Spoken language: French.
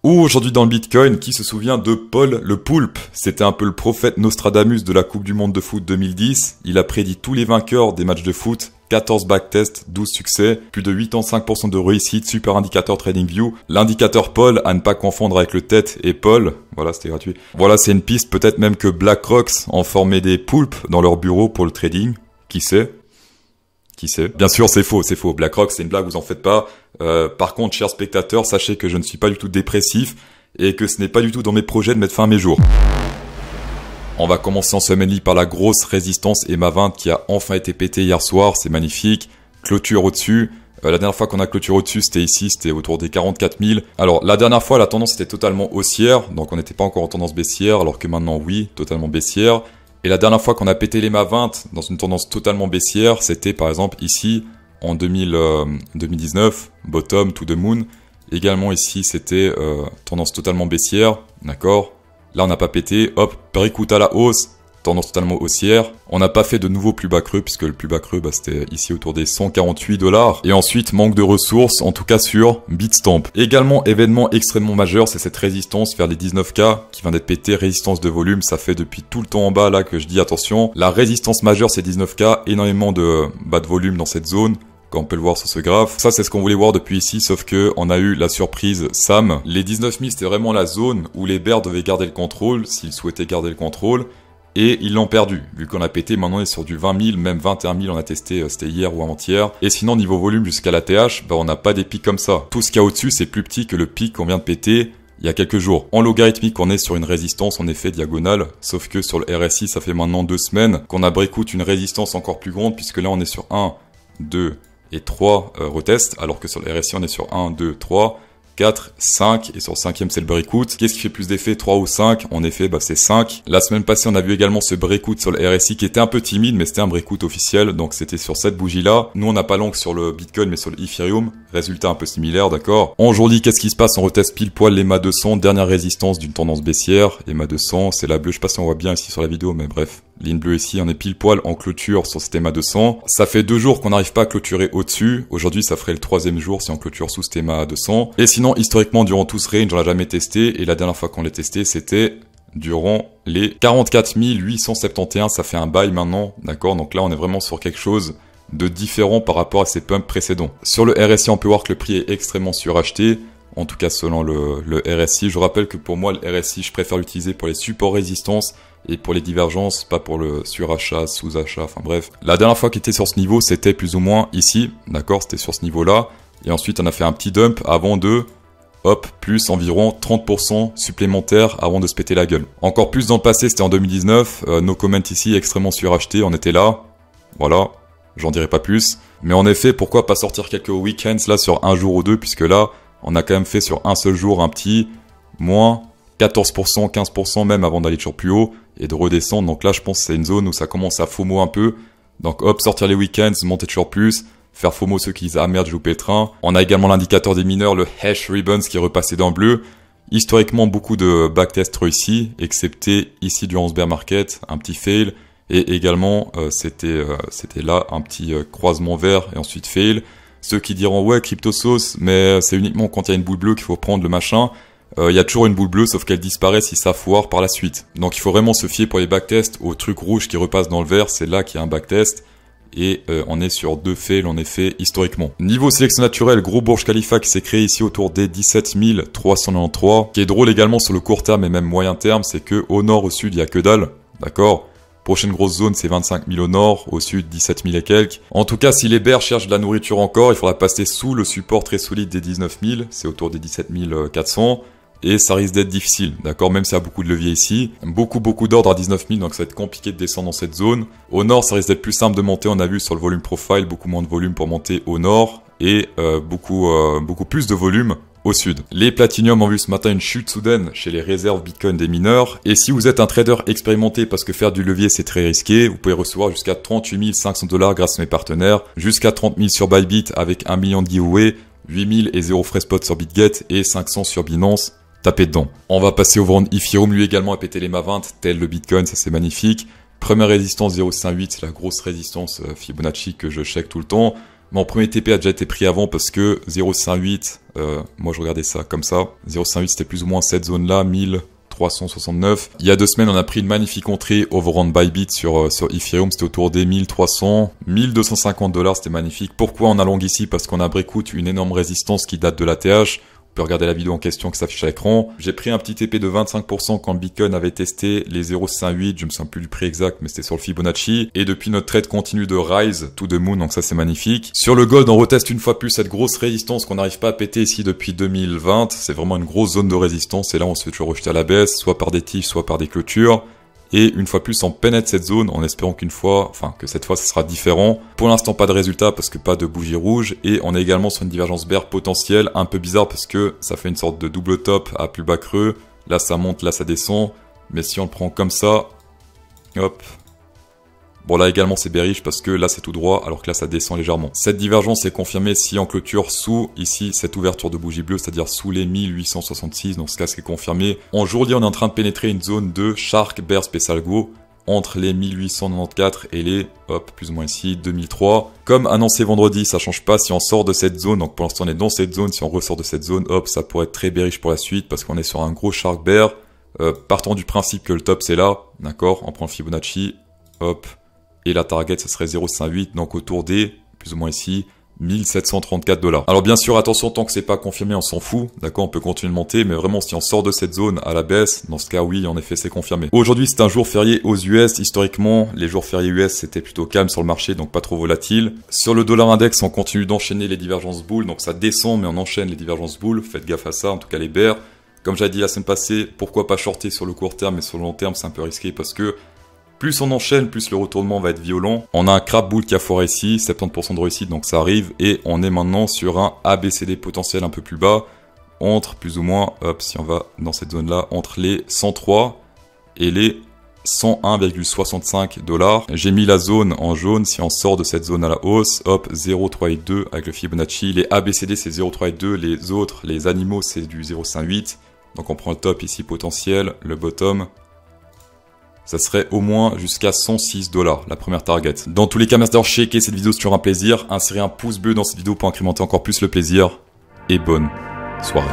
Ou aujourd'hui dans le Bitcoin, qui se souvient de Paul le Poulpe? C'était un peu le prophète Nostradamus de la Coupe du Monde de foot 2010. Il a prédit tous les vainqueurs des matchs de foot. 14 backtests, 12 succès, plus de 85% de réussite, super indicateur TradingView. L'indicateur Paul, à ne pas confondre avec le tête et Paul. Voilà, c'était gratuit. Voilà, c'est une piste, peut-être même que BlackRock en formait des poulpes dans leur bureau pour le trading. Qui sait? Qui sait? Bien sûr, c'est faux, c'est faux. BlackRock, c'est une blague, vous en faites pas. Par contre, chers spectateurs, sachez que je ne suis pas du tout dépressif et que ce n'est pas du tout dans mes projets de mettre fin à mes jours. On va commencer en semaine par la grosse résistance EMA 20 qui a enfin été pétée hier soir, c'est magnifique. Clôture au-dessus. La dernière fois qu'on a clôture au-dessus, c'était ici, c'était autour des 44 000. Alors, la dernière fois, la tendance était totalement haussière, donc on n'était pas encore en tendance baissière, alors que maintenant, oui, totalement baissière. Et la dernière fois qu'on a pété l'EMA 20 dans une tendance totalement baissière, c'était par exemple ici, en 2019, bottom to the moon. Également ici, c'était tendance totalement baissière, d'accord? Là, on n'a pas pété, hop, breakout à la hausse, tendance totalement haussière. On n'a pas fait de nouveau plus bas creux, puisque le plus bas creux, c'était ici autour des 148 $. Et ensuite, manque de ressources, en tout cas sur Bitstamp. Également, événement extrêmement majeur, c'est cette résistance vers les 19K qui vient d'être pétée. Résistance de volume, ça fait depuis tout le temps en bas là que je dis attention. La résistance majeure, c'est 19K, énormément de volume dans cette zone. Comme on peut le voir sur ce graphe. Ça, c'est ce qu'on voulait voir depuis ici, sauf que on a eu la surprise Sam. Les 19 000, c'était vraiment la zone où les bears devaient garder le contrôle, s'ils souhaitaient garder le contrôle, et ils l'ont perdu. Vu qu'on a pété, maintenant on est sur du 20 000, même 21 000, on a testé, c'était hier ou avant-hier. Et sinon, niveau volume jusqu'à la TH, on n'a pas des pics comme ça. Tout ce qu'il y a au-dessus, c'est plus petit que le pic qu'on vient de péter il y a quelques jours. En logarithmique, on est sur une résistance en effet diagonale, sauf que sur le RSI, ça fait maintenant 2 semaines qu'on a breakout une résistance encore plus grande, puisque là, on est sur 1, 2, et 3 retests, alors que sur le RSI on est sur 1, 2, 3, 4, 5, et sur le 5e c'est le breakout. Qu'est-ce qui fait plus d'effet, 3 ou 5? En effet, c'est 5. La semaine passée, on a vu également ce breakout sur le RSI qui était un peu timide, mais c'était un breakout officiel, donc c'était sur cette bougie-là. Nous, on n'a pas long sur le Bitcoin, mais sur le Ethereum. Résultat un peu similaire, d'accord? Aujourd'hui, qu'est-ce qui se passe? On reteste pile poil l'EMA 200, dernière résistance d'une tendance baissière. EMA 200, c'est la bleue, je sais pas si on voit bien ici sur la vidéo, mais bref. Ligne bleue ici, on est pile poil en clôture sur cet EMA 200. Ça fait 2 jours qu'on n'arrive pas à clôturer au-dessus. Aujourd'hui, ça ferait le 3e jour si on clôture sous cet EMA 200. Et sinon, historiquement, durant tout ce range, on l'a jamais testé. Et la dernière fois qu'on l'a testé, c'était durant les 44 871. Ça fait un buy maintenant, d'accord? Donc là, on est vraiment sur quelque chose de différent par rapport à ces pumps précédents. Sur le RSI, on peut voir que le prix est extrêmement suracheté. En tout cas, selon le RSI. Je rappelle que pour moi, le RSI, je préfère l'utiliser pour les supports résistance et pour les divergences, pas pour le surachat, sous-achat, enfin bref. La dernière fois qu'il était sur ce niveau, c'était plus ou moins ici, d'accord? C'était sur ce niveau-là. Et ensuite, on a fait un petit dump avant de, hop, plus environ 30% supplémentaire avant de se péter la gueule. Encore plus dans le passé, c'était en 2019. Nos comments ici, extrêmement surachetés, on était là. Voilà, j'en dirai pas plus. Mais en effet, pourquoi pas sortir quelques week-ends là sur un jour ou deux, puisque là, on a quand même fait sur un seul jour un petit moins 14%, 15% même avant d'aller toujours plus haut et de redescendre. Donc là, je pense que c'est une zone où ça commence à FOMO un peu. Donc hop, sortir les week-ends, monter toujours plus, faire FOMO ceux qui disent ah merde, j'ai loupé le train. On a également l'indicateur des mineurs, le hash ribbons qui est repassé dans le bleu. Historiquement, beaucoup de backtests réussis, excepté ici durant ce bear market, un petit fail. Et également, c'était là un petit croisement vert et ensuite fail. Ceux qui diront ouais CryptoSauce, mais c'est uniquement quand il y a une boule bleue qu'il faut prendre le machin. Il y a toujours une boule bleue, sauf qu'elle disparaît si ça foire par la suite. Donc il faut vraiment se fier pour les backtests au truc rouge qui repasse dans le vert, c'est là qu'il y a un backtest. Et on est sur 2 fails en effet historiquement. Niveau sélection naturelle, gros Burj Khalifa qui s'est créé ici autour des 17 393. Ce qui est drôle également sur le court terme et même moyen terme, c'est que au nord, au sud, il y a que dalle, d'accord? Prochaine grosse zone, c'est 25 000 au nord, au sud, 17 000 et quelques. En tout cas, si les bears cherchent de la nourriture encore, il faudra passer sous le support très solide des 19 000, c'est autour des 17 400. Et ça risque d'être difficile, d'accord? Même s'il y a beaucoup de levier ici. Beaucoup d'ordre à 19 000, donc ça va être compliqué de descendre dans cette zone. Au nord, ça risque d'être plus simple de monter, on a vu sur le volume profile, beaucoup moins de volume pour monter au nord. Et beaucoup plus de volume au sud. Les Platinium ont vu ce matin une chute soudaine chez les réserves Bitcoin des mineurs. Et si vous êtes un trader expérimenté parce que faire du levier c'est très risqué, vous pouvez recevoir jusqu'à 38 500 $ grâce à mes partenaires, jusqu'à 30 000 sur Bybit avec 1 million de giveaway, 8 000 et 0 frais spot sur BitGet et 500 sur Binance. Tapez dedans. On va passer au vendre Ethereum, lui également a pété les MA 20, tel le Bitcoin, ça c'est magnifique. Première résistance 0,58, c'est la grosse résistance Fibonacci que je check tout le temps. Mon premier TP a déjà été pris avant parce que 0,58, moi je regardais ça comme ça. 0,58 c'était plus ou moins cette zone-là, 1369. Il y a 2 semaines, on a pris une magnifique entrée overhand Bybit sur Ethereum, c'était autour des 1300, 1250 $, c'était magnifique. Pourquoi on a long ici? Parce qu'on a breakout une énorme résistance qui date de l'ATH. Vous pouvez regarder la vidéo en question qui s'affiche à l'écran. J'ai pris un petit TP de 25% quand le Bitcoin avait testé les 0,58, je me souviens plus du prix exact, mais c'était sur le Fibonacci. Et depuis notre trade continue de rise to the moon, donc ça c'est magnifique. Sur le gold, on reteste une fois plus cette grosse résistance qu'on n'arrive pas à péter ici depuis 2020. C'est vraiment une grosse zone de résistance et là on se fait toujours rejeter à la baisse, soit par des tiges, soit par des clôtures. Et une fois plus, on pénètre cette zone en espérant que cette fois, ça sera différent. Pour l'instant, pas de résultat parce que pas de bougie rouge. Et on est également sur une divergence bear potentielle, un peu bizarre parce que ça fait une sorte de double top à plus bas creux. Là, ça monte, là, ça descend. Mais si on le prend comme ça, hop. Bon, là également, c'est bearish parce que là, c'est tout droit, alors que là, ça descend légèrement. Cette divergence est confirmée si on clôture sous, ici, cette ouverture de bougie bleue, c'est-à-dire sous les 1866. Dans ce cas, c'est confirmé. Aujourd'hui, on est en train de pénétrer une zone de Shark Bear Special Go entre les 1894 et les, hop, plus ou moins ici, 2003. Comme annoncé vendredi, ça change pas si on sort de cette zone. Donc, pour l'instant, on est dans cette zone. Si on ressort de cette zone, hop, ça pourrait être très bearish pour la suite parce qu'on est sur un gros Shark Bear. Partant du principe que le top, c'est là. D'accord? On prend le Fibonacci. Hop. Et la target, ce serait 0,58, donc autour des, plus ou moins ici, 1734 $. Alors bien sûr, attention, tant que c'est pas confirmé, on s'en fout, d'accord, on peut continuer de monter, mais vraiment, si on sort de cette zone à la baisse, dans ce cas, oui, en effet, c'est confirmé. Aujourd'hui, c'est un jour férié aux US. Historiquement, les jours fériés US, c'était plutôt calme sur le marché, donc pas trop volatile. Sur le dollar index, on continue d'enchaîner les divergences bulles, donc ça descend, mais on enchaîne les divergences bulles. Faites gaffe à ça, en tout cas les bears. Comme j'avais dit la semaine passée, pourquoi pas shorter sur le court terme, mais sur le long terme, c'est un peu risqué parce que plus on enchaîne, plus le retournement va être violent. On a un crab bull qui a foiré ici, 70% de réussite, donc ça arrive. Et on est maintenant sur un ABCD potentiel un peu plus bas, entre plus ou moins, hop, si on va dans cette zone-là, entre les 103 et les 101,65 $. J'ai mis la zone en jaune, si on sort de cette zone à la hausse, hop, 0,382 avec le Fibonacci. Les ABCD c'est 0,382, les autres, les animaux c'est du 0,58. Donc on prend le top ici potentiel, le bottom. Ça serait au moins jusqu'à 106 $, la première target. Dans tous les cas, merci d'avoir checké cette vidéo, c'est toujours un plaisir. Insérez un pouce bleu dans cette vidéo pour incrémenter encore plus le plaisir. Et bonne soirée.